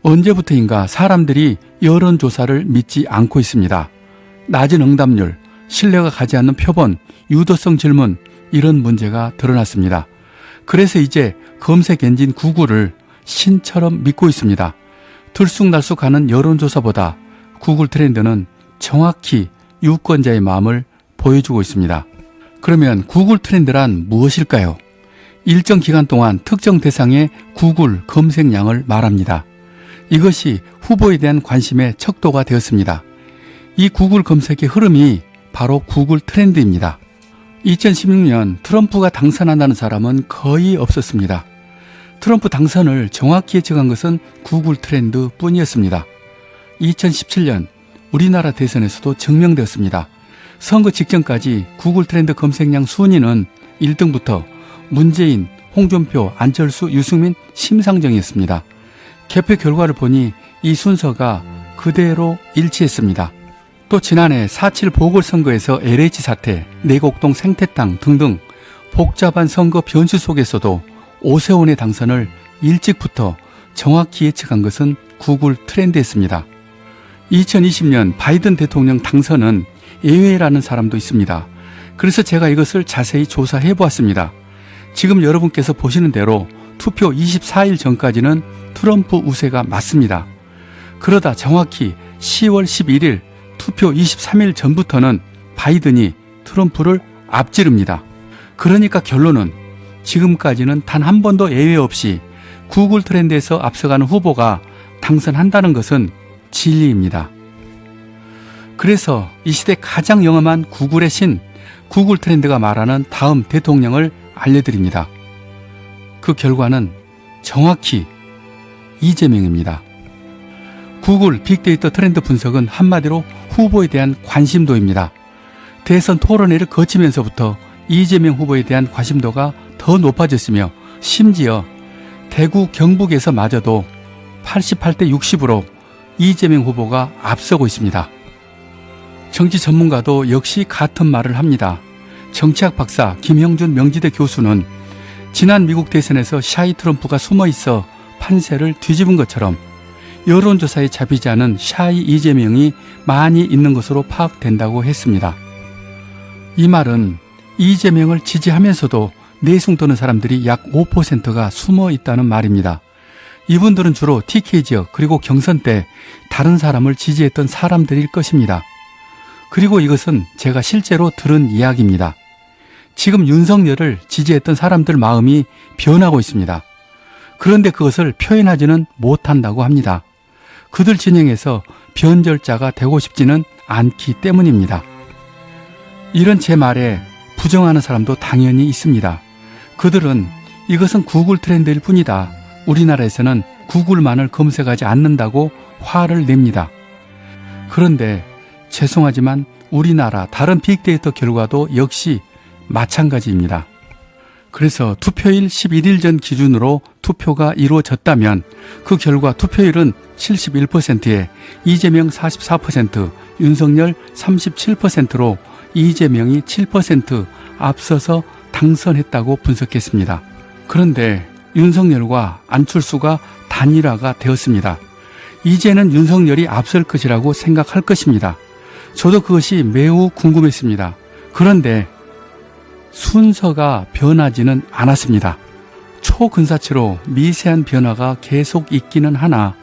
언제부터인가 사람들이 여론조사를 믿지 않고 있습니다. 낮은 응답률, 신뢰가 가지 않는 표본, 유도성 질문 이런 문제가 드러났습니다. 그래서 이제 검색 엔진 구글을 신처럼 믿고 있습니다. 들쑥날쑥하는 여론조사보다 구글 트렌드는 정확히 유권자의 마음을 보여주고 있습니다. 그러면 구글 트렌드란 무엇일까요? 일정 기간 동안 특정 대상의 구글 검색량을 말합니다. 이것이 후보에 대한 관심의 척도가 되었습니다. 이 구글 검색의 흐름이 바로 구글 트렌드입니다. 2016년 트럼프가 당선한다는 사람은 거의 없었습니다. 트럼프 당선을 정확히 예측한 것은 구글 트렌드 뿐이었습니다. 2017년 우리나라 대선에서도 증명되었습니다. 선거 직전까지 구글 트렌드 검색량 순위는 1등부터 문재인, 홍준표, 안철수, 유승민, 심상정이었습니다. 개표 결과를 보니 이 순서가 그대로 일치했습니다. 또 지난해 4.7 보궐선거에서 LH 사태, 내곡동 생태탕 등등 복잡한 선거 변수 속에서도 오세훈의 당선을 일찍부터 정확히 예측한 것은 구글 트렌드였습니다. 2020년 바이든 대통령 당선은 예외라는 사람도 있습니다. 그래서 제가 이것을 자세히 조사해 보았습니다. 지금 여러분께서 보시는 대로 투표 24일 전까지는 트럼프 우세가 맞습니다. 그러다 정확히 10월 11일 투표 23일 전부터는 바이든이 트럼프를 앞지릅니다. 그러니까 결론은 지금까지는 단 한 번도 예외 없이 구글 트렌드에서 앞서가는 후보가 당선한다는 것은 진리입니다. 그래서 이 시대 가장 영험한 구글의 신, 구글 트렌드가 말하는 다음 대통령을 알려드립니다. 그 결과는 정확히 이재명입니다. 구글 빅데이터 트렌드 분석은 한마디로 후보에 대한 관심도입니다. 대선 토론회를 거치면서부터 이재명 후보에 대한 관심도가 더 높아졌으며 심지어 대구 경북에서마저도 88대 60으로 이재명 후보가 앞서고 있습니다. 정치 전문가도 역시 같은 말을 합니다. 정치학 박사 김형준 명지대 교수는 지난 미국 대선에서 샤이 트럼프가 숨어있어 판세를 뒤집은 것처럼 여론조사에 잡히지 않은 샤이 이재명이 많이 있는 것으로 파악된다고 했습니다. 이 말은 이재명을 지지하면서도 내숭 도는 사람들이 약 5%가 숨어 있다는 말입니다. 이분들은 주로 TK 지역 그리고 경선 때 다른 사람을 지지했던 사람들일 것입니다. 그리고 이것은 제가 실제로 들은 이야기입니다. 지금 윤석열을 지지했던 사람들 마음이 변하고 있습니다. 그런데 그것을 표현하지는 못한다고 합니다. 그들 진영에서 변절자가 되고 싶지는 않기 때문입니다. 이런 제 말에 부정하는 사람도 당연히 있습니다. 그들은 이것은 구글 트렌드일 뿐이다. 우리나라에서는 구글만을 검색하지 않는다고 화를 냅니다. 그런데 죄송하지만 우리나라 다른 빅데이터 결과도 역시 마찬가지입니다. 그래서 투표일 11일 전 기준으로 투표가 이루어졌다면 그 결과 투표율은 71%에 이재명 44%, 윤석열 37%로 이재명이 7% 앞서서 당선했다고 분석했습니다. 그런데 윤석열과 안철수가 단일화가 되었습니다. 이제는 윤석열이 앞설 것이라고 생각할 것입니다. 저도 그것이 매우 궁금했습니다. 그런데 순서가 변하지는 않았습니다. 초근사치로 미세한 변화가 계속 있기는 하나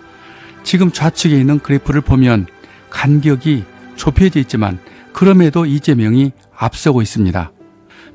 지금 좌측에 있는 그래프를 보면 간격이 좁혀져 있지만 그럼에도 이재명이 앞서고 있습니다.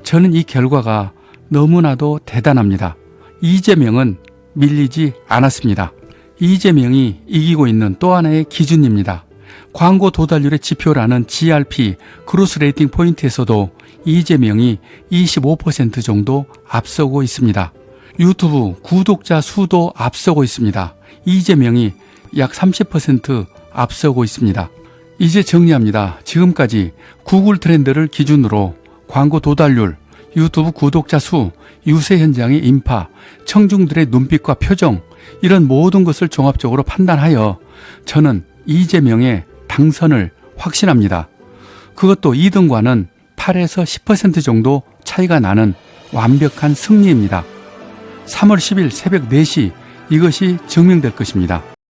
저는 이 결과가 너무나도 대단합니다. 이재명은 밀리지 않았습니다. 이재명이 이기고 있는 또 하나의 기준입니다. 광고 도달률의 지표라는 GRP 그로스 레이팅 포인트에서도 이재명이 25% 정도 앞서고 있습니다. 유튜브 구독자 수도 앞서고 있습니다. 이재명이 약 30% 앞서고 있습니다. 이제 정리합니다. 지금까지 구글 트렌드를 기준으로 광고 도달률, 유튜브 구독자 수, 유세 현장의 인파, 청중들의 눈빛과 표정 이런 모든 것을 종합적으로 판단하여 저는 이재명의 당선을 확신합니다. 그것도 2등과는 8에서 10% 정도 차이가 나는 완벽한 승리입니다. 3월 10일 새벽 4시 이것이 증명될 것입니다.